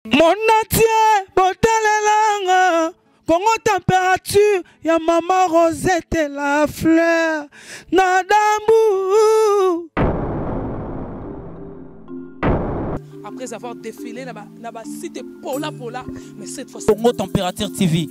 Mon entier, botalelanga, Congo température, ya maman Rosette et la fleur, Nadambu. Après avoir défilé, là-bas, cité Pola, mais cette fois-ci. Congo Température TV.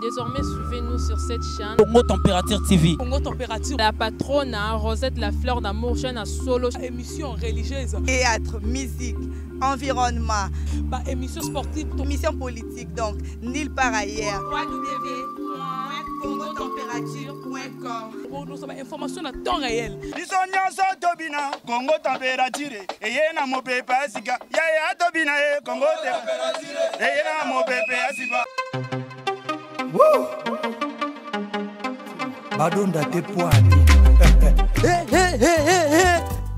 Désormais, suivez-nous sur cette chaîne. Congo Température TV. Congo Température. La patronne, Rosette, la fleur d'amour, chaîne à solo. Émission religieuse. Théâtre, musique, environnement. Bah, émission sportive. Émission politique, donc, nulle part ailleurs. www.congotempérature.com. Pour nous, information à temps réel. Congo Température. Et y a mon pépé Asika. Yaya Tobina, Congo Température. Et y a mon pépé Asika. Badonda te poani.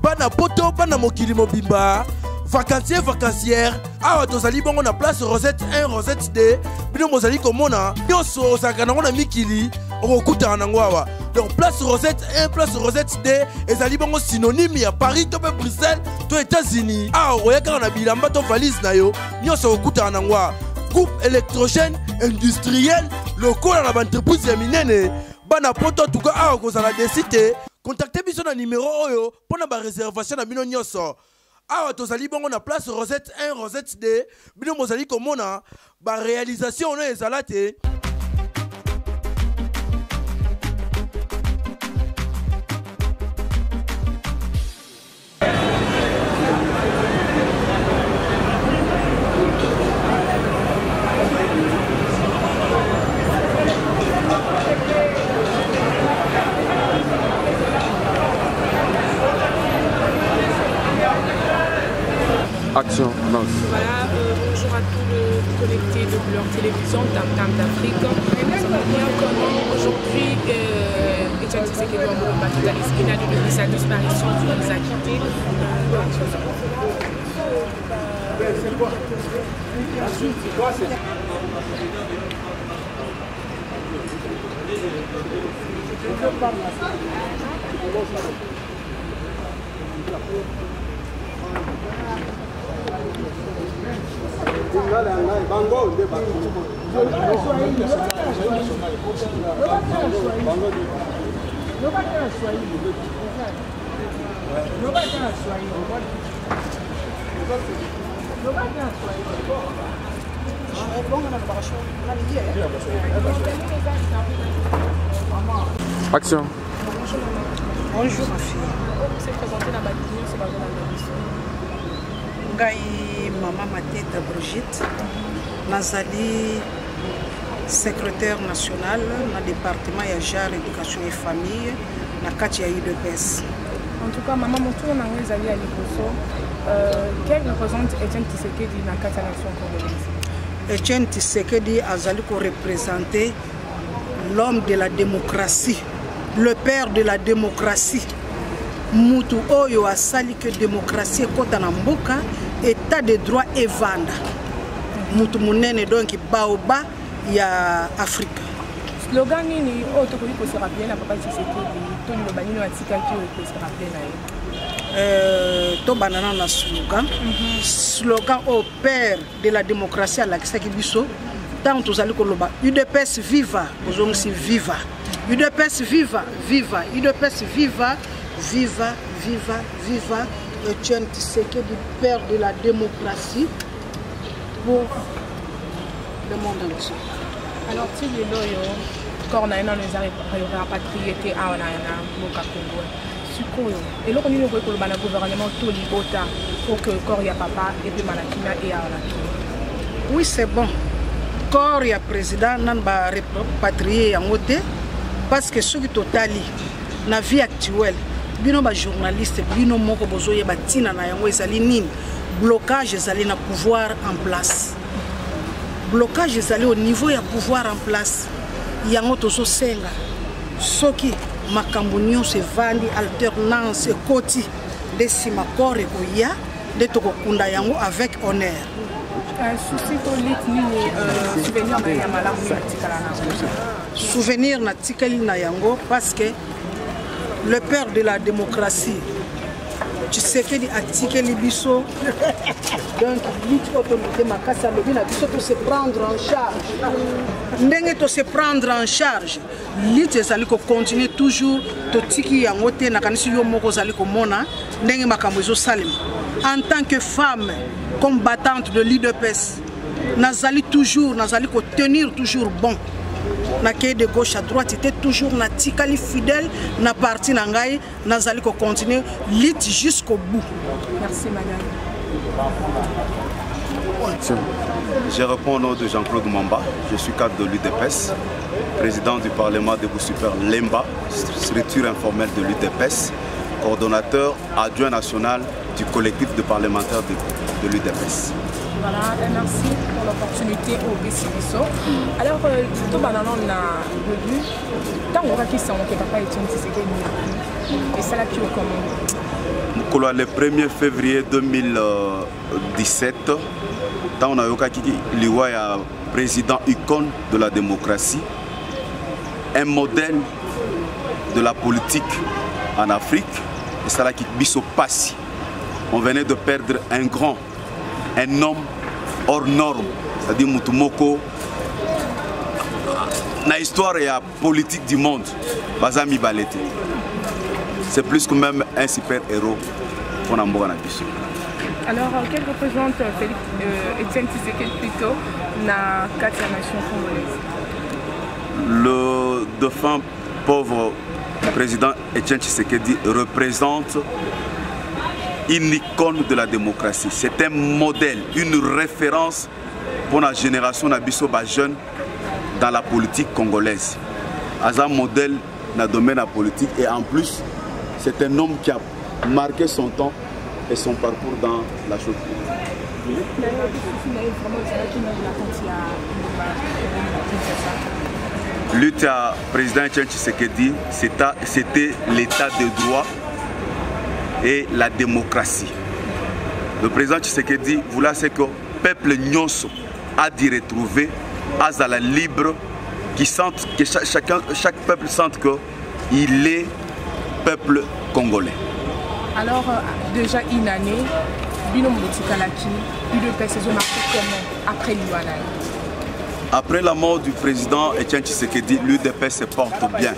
Bana poto, bana mokili mobimba. Vacancière. Awa tozali bongo na place Rosette 1, Rosette 2. Bino mozali komona. Nyonso osaka nango na mikili. Okuta nango awa. Donc place Rosette 1, place Rosette 2. Ezali bongo synonyme ya Paris, to pe Bruxelles, to États-Unis. Awa oyaka na bilamba to valise na yo. Nyonso okuta nango awa. Groupe électrogène industriel local à l'entreprise ya minene. Bana poto tuko awa kozala desite. Contactez biso na numéro oyo pona ba réservation na bino nyonso. Awa tozali bongo na place Rosette 1, Rosette 2. Bino mozali komona ba réalisation no ezala te. Action, lance. Voilà, bonjour à tous les connectés de leur télévision, Tam Tam d'Afrique. Nous savons bien comment aujourd'hui, Etienne Tshisekedi Tshilombo il a depuis sa disparition, il nous a quittés. Action. Bonjour ma fille. On s'est présenté dans la vidéo, c'est pas dans la émission. Ngai Maman Mateta Brigitte. Nazali secrétaire national dans le département ya genre éducation et famille na kati ya UDPS. En tout cas, maman, mon tour est allé à Liboso. Quel représente Etienne Tshisekedi dans la nation congolaise? Etienne Tshisekedi azali ko représenter l'homme de la démocratie, le père de la démocratie. Mutu oyo asali que démocratie kota na mboka, état de droit et vanda. Mutu munene donc baoba ya Afrique. Slogan nini autokoki ko se rappeler na papa Tshisekedi to ni lobanino atikaki ko se rappeler na ye. To banana na slogan. Slogan au père de la démocratie à la kisaki biso. Tant tozali ko loba UDPS viva, bozongisi viva. UDPS viva, viva. UDPS viva, viva, viva, viva. Etienne Tshisekedi, père de la démocratie pour le monde entier. Alors, si les loyaux, quand on a un rapatrié à Moka Congo, et là, on a le gouvernement tout libota pour que Koria Papa et puis Manakina et Aonaki. Oui, c'est bon. Koria président n'a pas rapatrié en côté parce que ce qui totali, la vie actuelle, bino ba journaliste, bino moko bozoye batina na yango ezali nini, blocage ezali na pouvoir en place. Blocage ezali au niveau ya pouvoir en place. Yango tozo senga. Soki makambo nyonso evandi alternance ekoti de simakore koya de tokokunda yango avec honneur. Souci politique souvenir na yamala munatikala na. Souvenir na tikali na yango parce que le père de la démocratie Tshisekedi atikeli biso donc lutte autorité makasi alobi na biso to se prendre en charge ndenge to se prendre en charge lutte ezali kocontinue toujours totiki yango te nakanisi yo moko ozali komona ndenge makambo ezosalema en tant que femme combattante de l'UDPS nazali tenir toujours bon na quai de gauche à droite était toujours na tikali fidèle na parti na ngai nazali ko continuer lutte jusqu'au bout. Merci madame. Je réponds au nom de Jean-Claude Mamba, je suis cadre de l'UDPS, président du Parlement de Super Lemba, structure informelle de l'UDPS, coordonnateur adjoint national du collectif de parlementaires de l'UDPS. Voilà, merci pour l'opportunité au BCBSO. Alors, tout le monde a vu, tant qu'on va qui sont que papa est et ça là qui est comment? Le 1er février 2017, tant on a eu le président icône de la démocratie, un modèle de la politique en Afrique, et ça là qui biso passi. On venait de perdre un grand, un homme hors norme, c'est-à-dire Mutumoko, dans l'histoire et la politique du monde, Bazami Balete. C'est plus que même un super héros pour Namboga Nabiso. Alors, quel représente Etienne Tshisekedi plutôt dans la nation congolaise? Le défunt pauvre président Etienne Tshisekedi représente une icône de la démocratie. C'est un modèle, une référence pour la génération d'Abisso jeune dans la politique congolaise. C'est un modèle dans le domaine de la politique et en plus, c'est un homme qui a marqué son temps et son parcours dans la chose publique. Lutte à président Etienne Tshisekedi, c'était l'état de droit et la démocratie. Le président Tshisekedi voulait que le peuple nyonso a d'y retrouver à la libre, que chaque peuple sente qu'il est peuple congolais. Alors, déjà une année, Bino Moutikalaki, l'UDPS se marqué comment après l'Iwana? Après la mort du président Etienne Tshisekedi, l'UDPS se porte bien.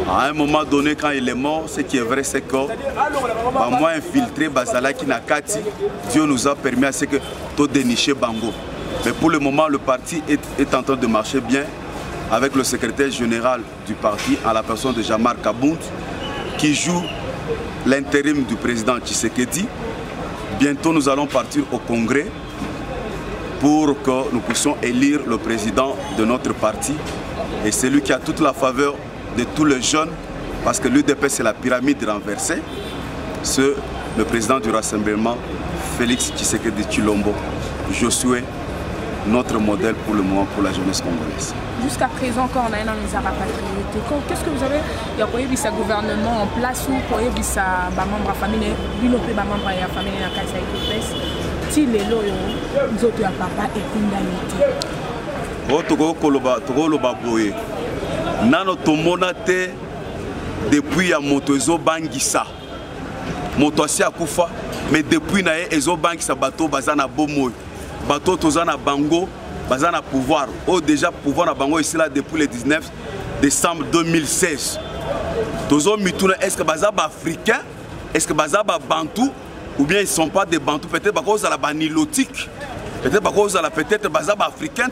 À un moment donné, quand il est mort, ce qui est vrai, c'est que moi infiltré Bazalaki Nakati, Dieu nous a permis à ce que tout dénicher Bango. Mais pour le moment, le parti est en train de marcher bien avec le secrétaire général du parti, à la personne de Jean-Marc Kabound, qui joue l'intérim du président Tshisekedi. Bientôt, nous allons partir au Congrès pour que nous puissions élire le président de notre parti. Et c'est lui qui a toute la faveur de tous les jeunes, parce que l'UDPS c'est la pyramide renversée. C'est le président du rassemblement, Félix Tshisekedi Tshilombo. Josué, notre modèle pour le moment pour la jeunesse congolaise. Jusqu'à présent, quand on a les rapatriés, qu'est-ce que vous avez? Il y a un gouvernement en place ou il y a un membre de la famille, il y a un membre de la famille dans la casa UDPS. Si les lois, nous autres, papa et Kundalite. Nano tomonate depuis ya moto ezo bangisa. Moto asi akufa, mais depuis na ezo bangisa bateau bazana bomoy. Bateau tozana bango, bazana pouvoir. Oh déjà pouvoir na bango ici là depuis le 19 décembre 2016. Tozo mituna est-ce que bazaba africain? Est-ce que bazaba bantou? Ou bien ils ne sont pas des bantous, peut-être parce qu'ils ont la banilotique, peut-être parce qu'ils ont peut-être bazaba africain.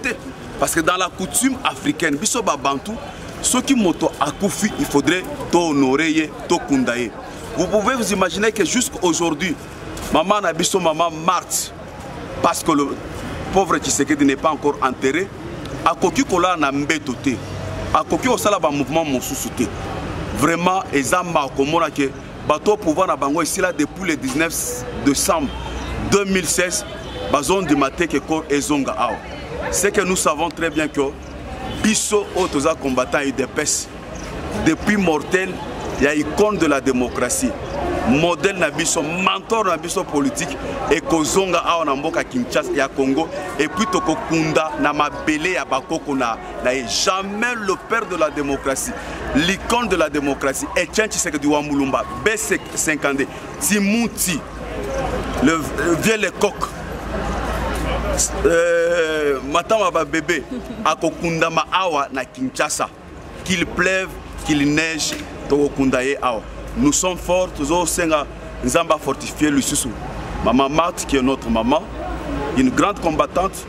Parce que dans la coutume africaine, biso ba bantou, ceux qui moto akoufi, il faudrait t'honorer, t'okundaye. Vous pouvez vous imaginer que jusqu'à aujourd'hui, maman n'a biso maman Marthe, parce que le pauvre Tshisekedi n'est pas encore enterré, à koki kola na mbetote, à koki osala ba mouvement mosusute. Vraiment, ezamba komona que bateau pouvoir na bango ici là depuis le 19 décembre 2016, bazon du matin que corps ezonga ao. C'est que nous savons très bien que Bisso Otoza combattant UDPS, depuis mortel, il y a icône de la démocratie. modèle na biso, mentor na biso politique et kozonga awa na mboka Kinshasa ya Congo et puis tokokunda na mabele ya bakoko na jamais le père de la démocratie, l'icône de la démocratie, Etienne Tshisekedi wa Mulumba, B50, Timouti, le vieux Lecoq, Matama ba bébé, akokunda ma awa na Kinshasa, qu'il pleuve, qu'il neige, tokokunda ye awa. Nous sommes forts, toujours Nzamba fortifié le Soussou. Maman Marthe, qui est notre maman, une grande combattante.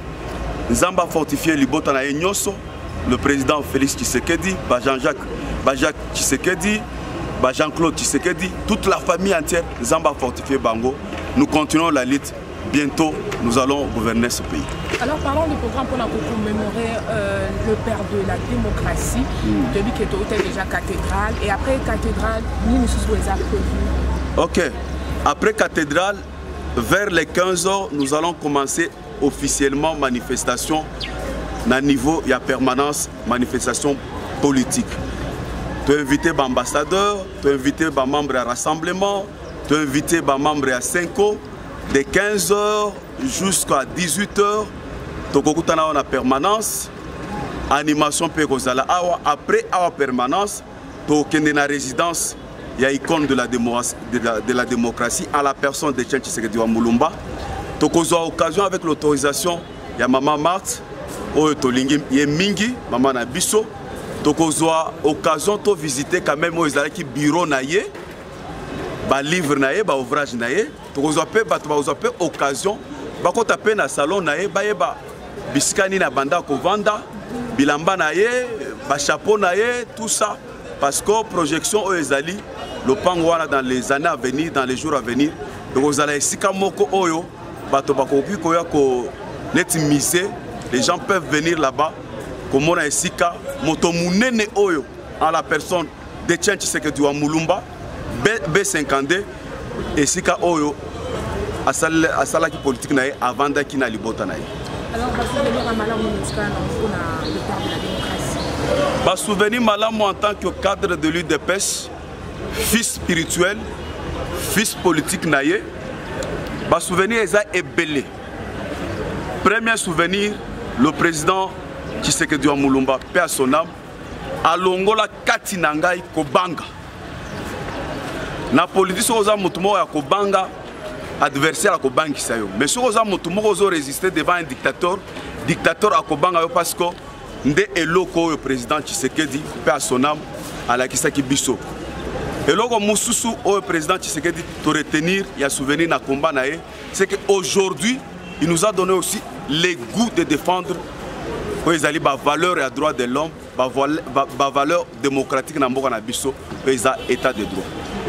Nzamba fortifié Libotana Nyoso, le président Félix Tshisekedi, Jean-Jacques Tshisekedi, Jean-Claude Tshisekedi, toute la famille entière, Nzamba fortifié Bango. Nous continuons la lutte. Bientôt, nous allons gouverner ce pays. Alors, parlons du programme pour commémorer le père de la démocratie, celui qui était déjà cathédrale. Et après cathédrale, nous sommes prévus. Ok. Après cathédrale, vers les 15h, nous allons commencer officiellement manifestation. À niveau, il y a permanence, manifestation politique. Tu as invité l'ambassadeur, tu as invité les membres à rassemblement, tu as invité les membres à 5 de 15h jusqu'à 18h, tokokutana en permanence, animation pekozala awa. Après awa permanence, tokende na résidence, il y a icône de la démocratie à la personne de Etienne Tshisekedi wa Mulumba. Tokozwa occasion avec l'autorisation, il y a maman Marthe, oyo tolingi ye mingi, maman na biso. Tokozwa occasion to visiter quand même qui bureau na ye. Ba livre nae, ba ouvrage nae, tokozwa pe occasion, ba ko taper na salon nae, ba yeba biskani na banda ko vanda, bilamba nae, ba chapeau nae, tout ça parce que projection o ezali le pangwana dans les années à venir, dans les jours à venir, tokozala esika moko oyo, bato bakoki koya ko netimiser, les gens peuvent venir là-bas, comme on a esika moto munene oyo en la personne de Etienne Tshisekedi wa Mulumba. B50 et Sika Oyo à Salaki politique avant d'être na libota naï. Alors, va souvenir à Malam Mouska le père de la démocratie. Va souvenir Malam en tant que cadre de lutte de pêche, fils spirituel, fils politique naïe. Va souvenir Eza Ebele. Premier souvenir, le président Tshisekedi wa Mulumba, paix à son âme, à Longola Katinangai Kobanga. Na politique soza mutumo ya kobanga adversaire akobangi sayo mais soza mutumo ozo résister devant un dictateur akobanga yo parce que nde eloko le président Tshisekedi paix à son âme à la kisaki biso eloko mususu au président Tshisekedi to retenir ya souvenir na combat nae c'est que aujourd'hui il nous a donné aussi les goûts de défendre ezali ba valeur et droit de l'homme ba valeur démocratique na mboka na biso eza état de droit.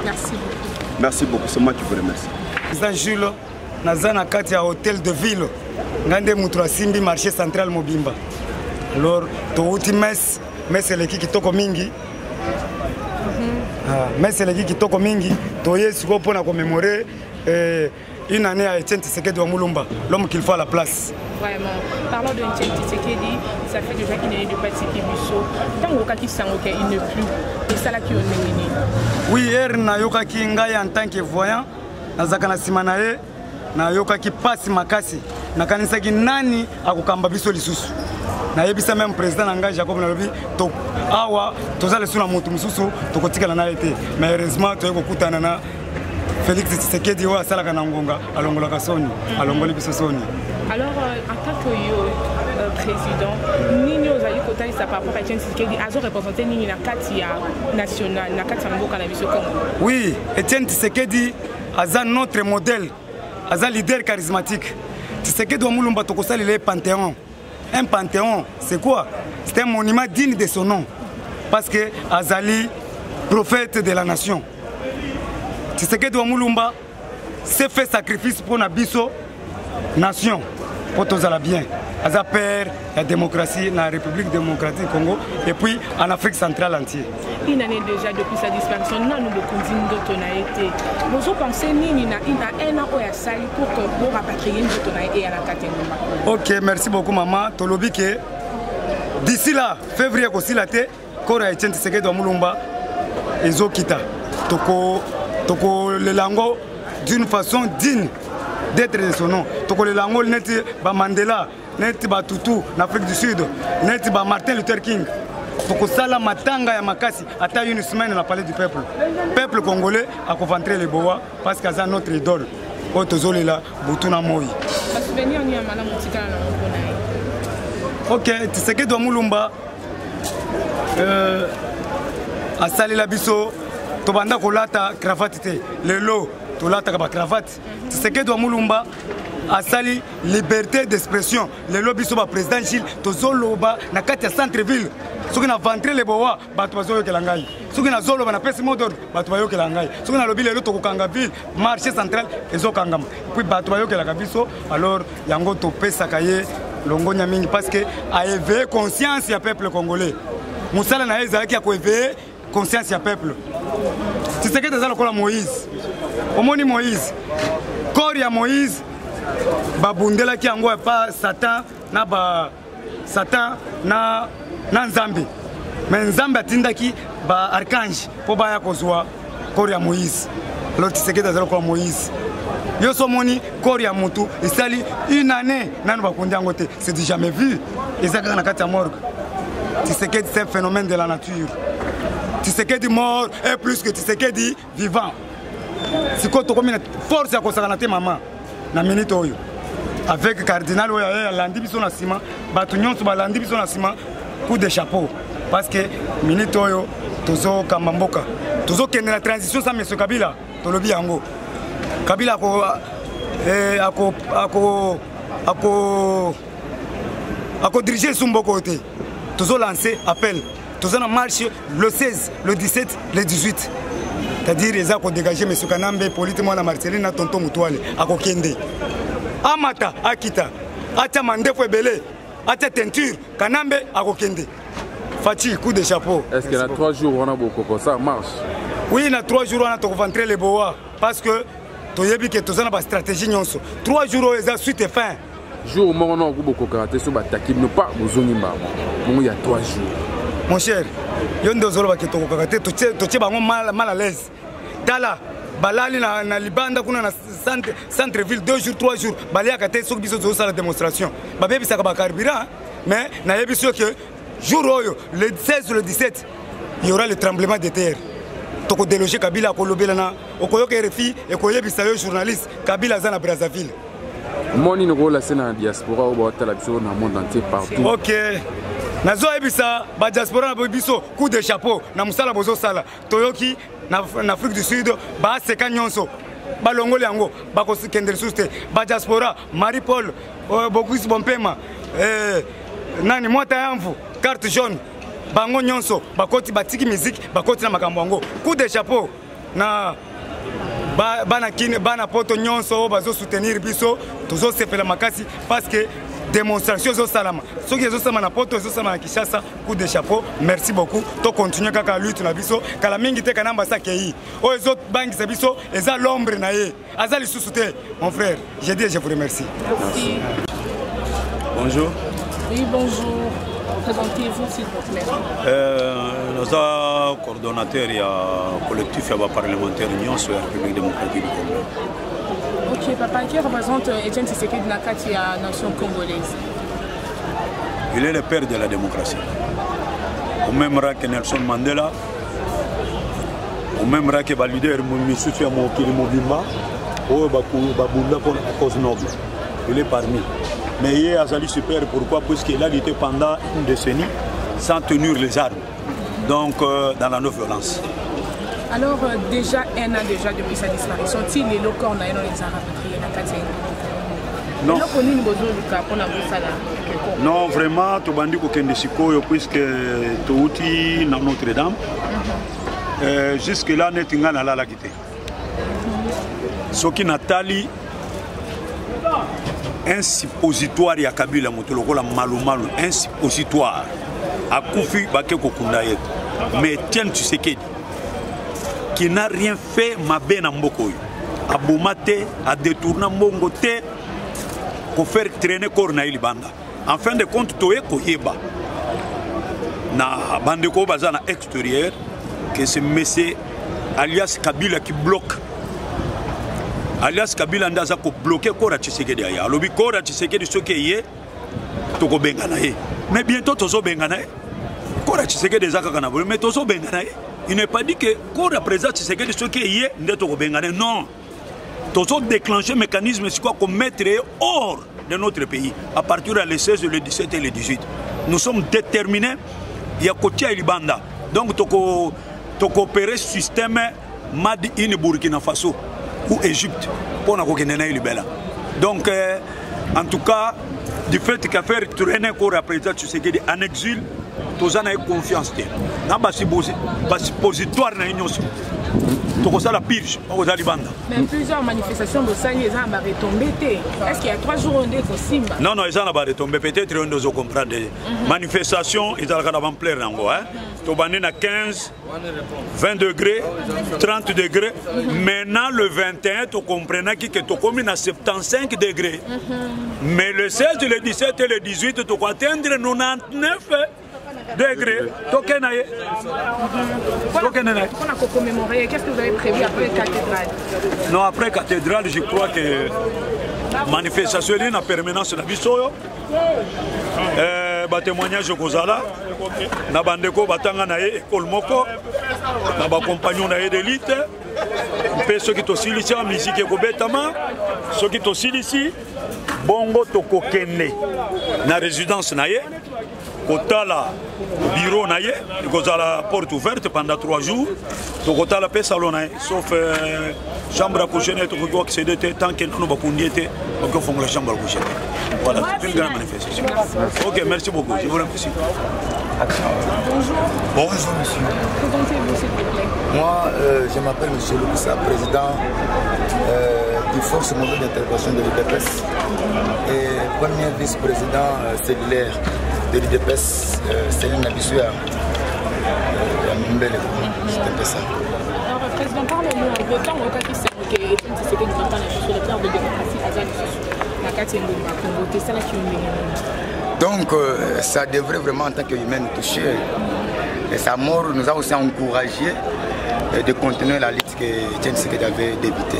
Merci beaucoup. Merci beaucoup, c'est moi qui vous remercie. Président Jules, Nazana Katia hôtel de ville, Ngande Moutra Simbi, marché central Mobimba. Alors, Touti Mess, c'est l'équipe qui toko mingi. Mess c'est l'équipe qui toko mingi. Toye Sugo pour commémorer une année à Etienne Tshisekedi wa Mulumba, l'homme qu'il faut à la place. Vraiment. Parlons de Etienne Tshisekedi, ça fait déjà qu'il n'est de participer Bisso. Tant qu'il s'en occupe, il ne plus. Et ça là qui est oui, hier na yoka ki ngai en tant que voyant, nazaka na simanae na yoka ki pasi makasi. Na kanisa ki nani akukamba biso lisusu. Na yebisa même président nanga Jacob Nalobi to awa tozale suna mutu mususu tokotikala na été. Mais heureusement to yeko kutana na Félix Tshisekedi wa sala kana ngonga alongola kasoni alongoli biso soni. Alors en tant que président nini ozali kotali sa par rapport à Etienne Tshisekedi azo représenter nini na kati ya national na kati ya mboka na biso Congo. Oui, Etienne Tshisekedi aza notre modèle, aza leader charismatique. Tshisekedi wa Mulumba tokosali le panthéon. Un panthéon, c'est quoi? C'est un monument digne de son nom parce que azali prophète de la nation. Tshisekedi wa Mulumba s'est fait sacrifice pour Nabiso nation pour tous la bien. Aza père la démocratie dans la République démocratique du Congo et puis en Afrique centrale entière. Une année déjà depuis sa disparition, nous avons beaucoup d'autres été. Vous pensez qu'il y a un an pour que vous rapatriez notre et à la catégorie. Ok, merci beaucoup maman. Tolobi que d'ici là, février aussi la tête, quand Etienne Tshisekedi wa Mulumba, Ezokita, Toko tokolela yango d'une façon digne d'être de son nom. Tokolela yango neti ba Mandela, neti ba Tutu en Afrique du Sud, neti ba Martin Luther King. Tokosala matanga ya makasi ata une semaine na palais du peuple. Peuple congolais a concentré les bois parce que c'est notre idole. O tozolela butuna moi. Souvenir ni amala mutikala na ngona. OK, Tshisekedi wa Mulumba asali la biso tobanda kolata cravate te. Lelo tolata ka cravate. Tshisekedi wa Mulumba asali liberté d'expression. Lelo biso ba président Gilles tozoloba na kati ya centre ville. Soki na ventre le boa bato bazoyokela ngai. Soki na zoloba na pesi modor bato bayokela ngai. Soki na lobi lelo tokokanga ville marché central ezokangama. Puis bato bayokela ka biso alors yango topesaka ye longonya mingi parce que a éveillé conscience ya peuple congolais. Musala na ezalaki ya ko éveiller conscience ya peuple. Tshisekedi azala kola Moïse. Omoni Moïse. Corps ya Moïse babundelaki yango pa Satan na Nzambe. Mais Nzambe atindaki ba archange po baya kozwa corps ya Moïse. Alors Tshisekedi azala kola Moïse. Yo somoni corps ya mutu isali une année nanu bakundi yango te. C'est du jamais vu. Ezaka na kati ya morgue. Tshisekedi c'est un phénomène de la nature. Tshisekedi mort est plus que Tshisekedi vivant. C'est quoi tu combien force à consacrer na maman na minute oyo avec cardinal oyo landi biso na sima batu nyonso ba landi biso na sima coup de chapeau parce que minute oyo tozo kamamboka tozo kende la transition sa monsieur Kabila tolobi yango Kabila ako diriger Sumboko te tozo lancer appel tozo na marche le 16 le 17 le 18. C'est-à-dire les ako dégager M. Kanambe politiquement la Marceline na tonton Mutuale ako kende amata akita acha mandefo ebele acha teinture Kanambe ako kende Fati coup de chapeau. Est-ce qu'il y a 3 jours on a beaucoup ça marche? Oui, il y a 3 jours on a to ventrer les bois parce que to yebi que to zana ba stratégie nyonso 3 jours eza suite et fin jour où on a beaucoup karaté sur bataki ne pas bozongi mama il y a 3 jours mon cher yondo zolo ba ketoko karaté to tche bango mal à l'aise tala balali na libanda kuna na centre ville 2 jours 3 jours balia kate soki biso zo sala démonstration ba bebi saka ba carburant mais na yebi sûr que jour oyo le 16 ou le 17 il y aura le tremblement de terre toko déloger Kabila ko lobela na okoyoka RFI et ko yebisa yo journaliste Kabila za na Brazzaville moni no la scène diaspora au bota la biso na monde entier partout. OK nazo yebisa ba diaspora na biso coup de chapeau na musala bozo sala toyoki na Afrique du Sud ba seka nyonso balongoli yango bako sikendere suste ba diaspora Marie-Paul Bokusi Bompema nani mwata yamvu carte jaune bango nyonso bakoti batiki musique bakoti na makambo yango coup de chapeau na bana kine bana poto nyonso bazo soutenir biso tozo sepela makasi parce que démonstration zo salama soki zo salama na poto zo salama na Kinshasa coup de chapeau merci beaucoup to continuer kaka lutte na biso kala mingi te kanamba sakei o ezo bangi sa biso eza l'ombre na ye azali susute mon frère je dis je vous remercie. Merci. Bonjour. Oui, bonjour. Présentez-vous s'il vous plaît. Nous sommes coordonnateurs et collectif parlementaire Union sur la République démocratique du Congo. Ok, papa, qui représente Etienne Tshisekedi Nakati à la nation congolaise? Il est le père de la démocratie. Au même rang que Nelson Mandela, au même rang que le leader Moussoutia Mokili Mobimba, au Babunda pour la cause noble. Il est parmi. Mais il est Azali super, pourquoi? Parce qu'il a lutté pendant une décennie sans tenir les armes, donc dans la non-violence. Alors déjà un an déjà depuis sa disparition, il est le corps dans les arabes. Non. Non, vraiment, tu bandi kokende sikoyo puisque tu outi dans Notre-Dame. Jusque là, netinga na la quitté. Soki Nathalie un suppositoire ya Kabila motoloko la malumalu un suppositoire akufi bake kokunda yetu mais Etienne Tshisekedi qui n'a rien fait mabe na mboko yo abomate a détourner mbongo te ko faire traîner corps na ilibanda en fin de compte toye ko yeba na bande ko baza na extérieur que ce monsieur alias Kabila qui bloque. Alias Kabila ndaza ko bloquer Kora Tshisekedi aya. Alobi Kora Tshisekedi soki ye toko bengana ye. Mais bientôt tozo bengana ye. Kora Tshisekedi ezaka kana mais tozo bengana ye. Il n'est pas dit que Kora président Tshisekedi soki ye nde toko bengana. Non. Tozo déclencher mécanisme c'est quoi qu'on mettre hors de notre pays à partir du 16, le 17 et le 18. Nous sommes déterminés. Il y a Kotia et Libanda. Donc toko opérer système Made in Burkina Faso ou Égypte pour na kokenena libela. Donc en tout cas du fait qu'a faire tourner encore à président Tshisekedi en exil, tous en ont confiance. Na basi positoire na union. La pige, mais plusieurs manifestations de Sani ont retombé. Est-ce qu'il y a 3 jours où on est Non, non, ils ont retombé. Peut-être on doit comprendre. Manifestations, ils ont en plein. Tu as 15, 20 degrés, 30 degrés. Maintenant, le 21, tu comprends que tu as à 75 degrés. Mais le 16, le 17 et le 18, tu vas atteindre 99 degrés. Qu'est-ce que vous avez prévu après la cathédrale? Non, après la cathédrale, je crois que la manifestation est en permanence dans Bissoyo. Témoignage au Kozala, na bandeko batanga na école moko, na ba compagnon na d'élite, pe ceux qui aussi ici en musique et kobetama, ceux qui aussi ici bongo tokokene na résidence na ye, kotala bureau na ye, kozala porte ouverte pendant 3 jours, tokotala pe salon na ye, sauf chambre à coucher net ko accéder tant que nous ba kundiete, on fait la chambre à coucher. Voilà, c'est une grande manifestation. Ok, merci beaucoup. Je vous remercie. Bonjour. Bonjour, monsieur. Présentez-vous, s'il vous plaît. Moi, je m'appelle monsieur Loukoussa, président du Force mobile d'intervention de l'UDPS et premier vice-président cellulaire de l'UDPS, Céline Nabissouya. C'est un peu ça. Alors, président, parlez-nous un peu de temps au cas qui s'est moqué, c'est que nous avons sur le plan de démocratie à donc ça devrait vraiment en tant qu'humain nous toucher. Et sa mort nous a aussi encouragé de continuer la lutte que Tshisekedi avait débutée.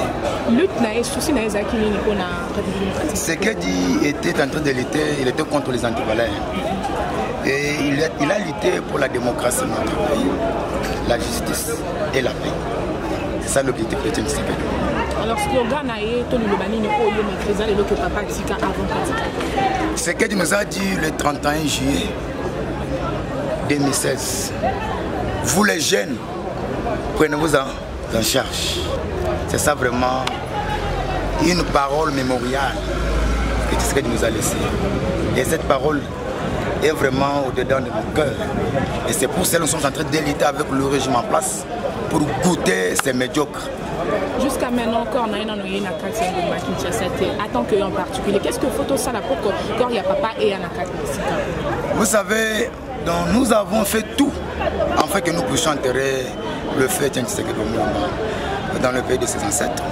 Tshisekedi était en train de lutter, il était contre les antivaleurs. Et il a lutté pour la démocratie de notre pays, la justice et la paix. C'est ça l'objectif de Tshisekedi. Alors, slogan est tout le banni maîtrisant et l'autre papa tika avant. Ce qu'il nous a dit le 31 juillet 2016. Vous les jeunes, prenez-vous en charge. C'est ça vraiment une parole mémoriale que Tshisekedi nous a laissée. Et cette parole est vraiment au-dedans de nos cœurs. Et c'est pour ça que nous sommes en train d'éliter avec le régime en place pour goûter ces médiocres. Jusqu'à maintenant, encore, on a une attends que en particulier. Qu'est-ce que faut ça pour que il y a papa et Anaka? Vous savez, donc, nous avons fait tout afin que nous puissions enterrer le fait Tshisekedi dans le pays de ses ancêtres.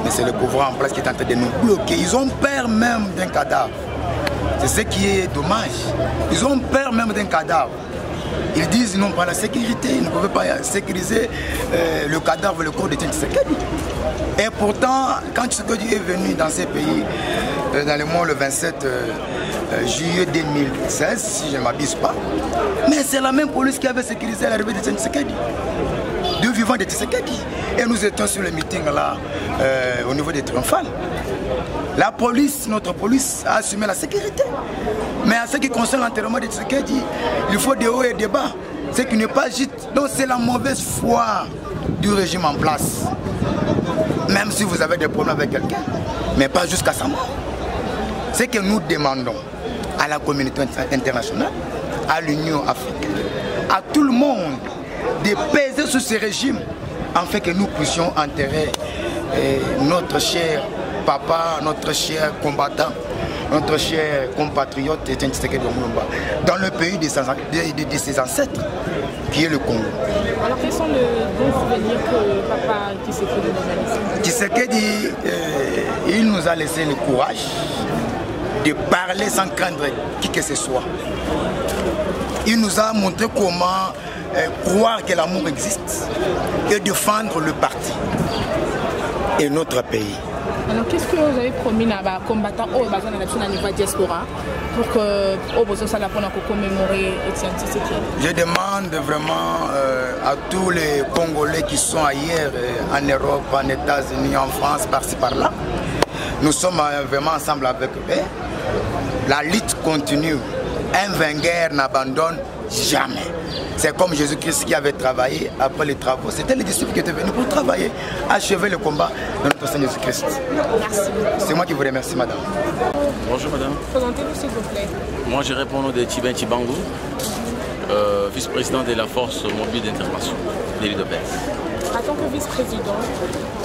Mais c'est le pouvoir en place qui est en train de nous bloquer. Ils ont peur même d'un cadavre. C'est ce qui est dommage. Ils ont peur même d'un cadavre. Ils disent qu'ils n'ont pas la sécurité, ils ne peuvent pas sécuriser le cadavre, le corps de Tshisekedi. Et pourtant, quand Tshisekedi est venu dans ces pays, dans le mois le 27 juillet 2016, si je ne m'abuse pas, mais c'est la même police qui avait sécurisé l'arrivée de Tshisekedi, deux vivants de Tshisekedi. Et nous étions sur le meeting là, au niveau des triomphales. La police, notre police, a assumé la sécurité. Mais à ce qui concerne l'enterrement de Tshisekedi, il faut des hauts et des bas. Ce qui n'est pas juste. Donc c'est la mauvaise foi du régime en place. Même si vous avez des problèmes avec quelqu'un, mais pas jusqu'à sa mort. Ce que nous demandons à la communauté internationale, à l'Union africaine, à tout le monde, de peser sur ce régime afin que nous puissions enterrer notre cher papa, notre cher combattant, notre cher compatriote Tshisekedi dans le pays de ses ancêtres, qui est le Congo. Alors quels sont les bons souvenirs que papa Tshisekedi nous a laissés? Tshisekedi, il nous a laissé le courage de parler sans craindre qui que ce soit. Il nous a montré comment croire que l'amour existe et défendre le parti et notre pays. Alors, qu'est-ce que vous avez promis à combattants au niveau diaspora pour que ça commémorer Etienne Tshisekedi? Je demande vraiment à tous les Congolais qui sont ailleurs, en Europe, en États-Unis, en France, par-ci, par-là. Nous sommes vraiment ensemble avec eux. La lutte continue. Un vainqueur n'abandonne jamais. C'est comme Jésus-Christ qui avait travaillé après les travaux. C'était les disciples qui étaient venus pour travailler, achever le combat de notre Seigneur Jésus-Christ. Merci. C'est moi qui vous remercie, madame. Bonjour, madame. Présentez-vous, s'il vous plaît. Moi, je réponds au nom de Tibin Tibango, vice-président de la force mobile d'intervention de l'UDPS. En tant que vice-président,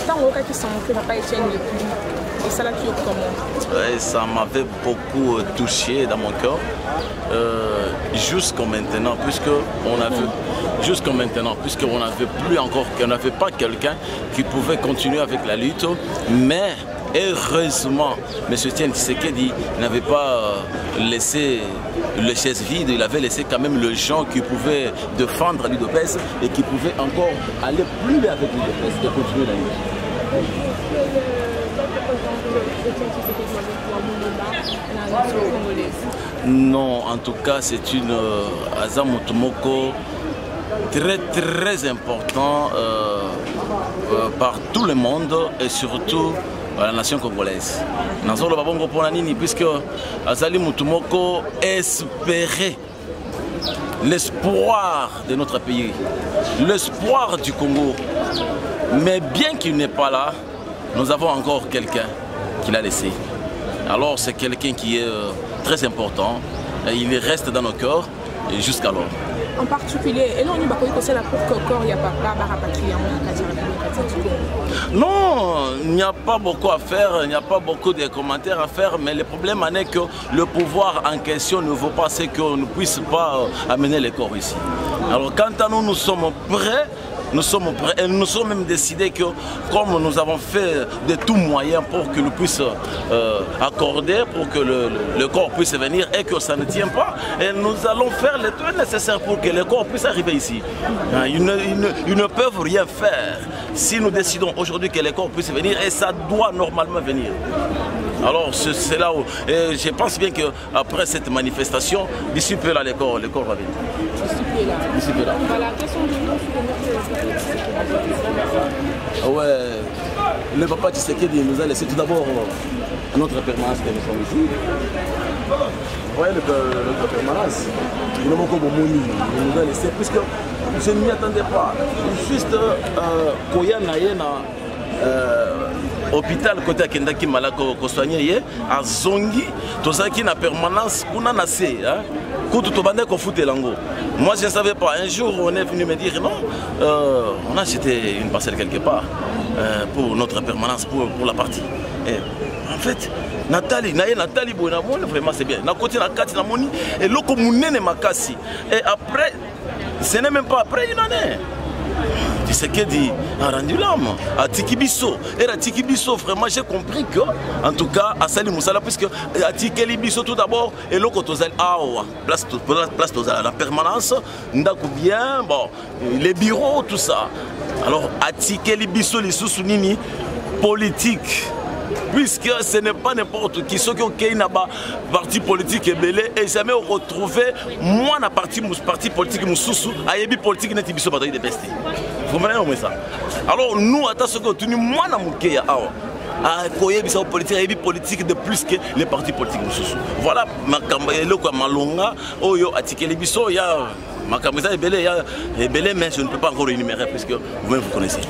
tant que qui s'en occupe, papa Etienne le plus. Et ça, là, tu es comment? Ça m'avait beaucoup touché dans mon cœur. Jusqu'à maintenant, puisqu'on n'avait plus encore, qu'on n'avait pas quelqu'un qui pouvait continuer avec la lutte, mais heureusement, M. Etienne Tshisekedi n'avait pas laissé les chaises vides, il avait laissé quand même les gens qui pouvaient défendre l'UDPS et qui pouvaient encore aller plus loin avec l'UDPS et continuer la lutte. Non, en tout cas, c'est une Azamutumoko très important par tout le monde et surtout la nation congolaise. Nazolo babongo ponanini puisque Azali Mutumoko espérait l'espoir de notre pays, l'espoir du Congo. Mais bien qu'il n'est pas là, nous avons encore quelqu'un qui l'a laissé. Alors c'est quelqu'un qui est très important, et il reste dans nos cœurs jusqu'alors. En particulier, et là on y c'est la pour que corps il n'y a pas rapatrié. Non, il n'y a pas beaucoup à faire, il n'y a pas beaucoup de commentaires à faire, mais le problème en est que le pouvoir en question ne vaut pas ce qu'on ne puisse pas amener les corps ici. Alors quant à nous, nous sommes prêts. Nous sommes prêts et nous sommes même décidés que comme nous avons fait de tout moyen pour que nous puissions accorder, pour que le corps puisse venir et que ça ne tient pas, et nous allons faire le tout nécessaire pour que le corps puisse arriver ici. Ils ne peuvent rien faire si nous décidons aujourd'hui que le corps puisse venir et ça doit normalement venir. Alors c'est là où et je pense bien qu'après cette manifestation, d'ici peu là, le corps va venir. D'ici peu là. Voilà, quels sont les noms ouais, le papa Tshisekedi nous a laissé tout d'abord notre permanence que nous sommes ici. Vous voyez le permanence, il nous a laissé puisque je ne m'y attendais pas. Juste Koya Nayena hôpital côté Kendaki Malako ko soigné à Zongi, tout ça qui na permanence kuna na se hein. Moi je ne savais pas, un jour on est venu me dire non, on a acheté une parcelle quelque part pour notre permanence, pour la partie. Et en fait, Nathalie vraiment c'est bien. Na côté na kati na moni et loko munene makasi. Et après, ce n'est même pas après une année. Tshisekedi a rendu l'âme à Tikibiso. Et à Tikibiso, vraiment, j'ai compris que, en tout cas, à Sali Moussala, puisque à Tikibiso, tout d'abord, et l'autre côté, place la permanence, ndakou bien, bon, les bureaux, tout ça. Alors, à Tikibiso, les sous-sounini, politique. Puisque ce n'est pas n'importe qui, ceux qui ont un parti politique et belé, et jamais retrouvé moi dans parti politique moussou, ayebi politique n'est pas de best. Vous comprenez ça? Alors nous, attention que nous, moi dans mon cas, à politique de plus que les partis politiques moussou. Voilà ma malonga, oyo atikeli biso ya. Ma caméra est belé, mais je ne peux pas encore énumérer puisque vous-même vous connaissez.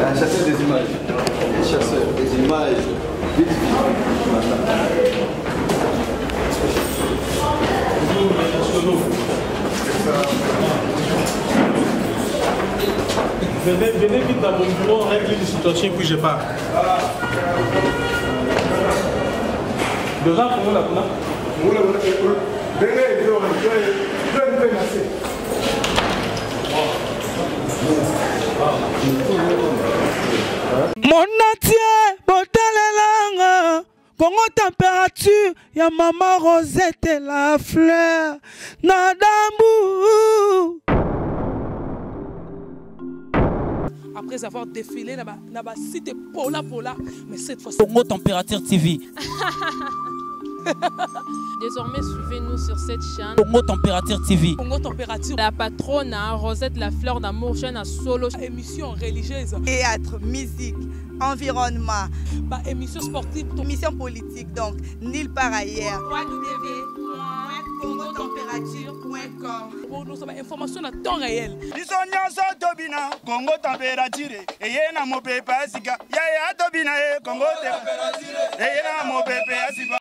Un chasseur des images. Un chasseur des images. Venez vite dans mon bureau, régler une situation puis je pars. Déjà, comment la Mon natie, botalelanga, Congo température, ya Maman Rosette la fleur. Nadambu. Après avoir défilé dans la cité Pola, mais cette fois-ci. Congo Température TV. Désormais, suivez-nous sur cette chaîne. Congo Température TV. Congo Température. La patronne Rosette la fleur d'amour, chaîne à solo. Émission religieuse. Théâtre, musique, environnement. Émission sportive. Émission politique, donc nulle part ailleurs. www.congotempérature.com. Pour nous avoir information à temps réel. Congo Température. Et yena mo pepe asika. Ya tobina Congo Température. Et yena mo pepe asika.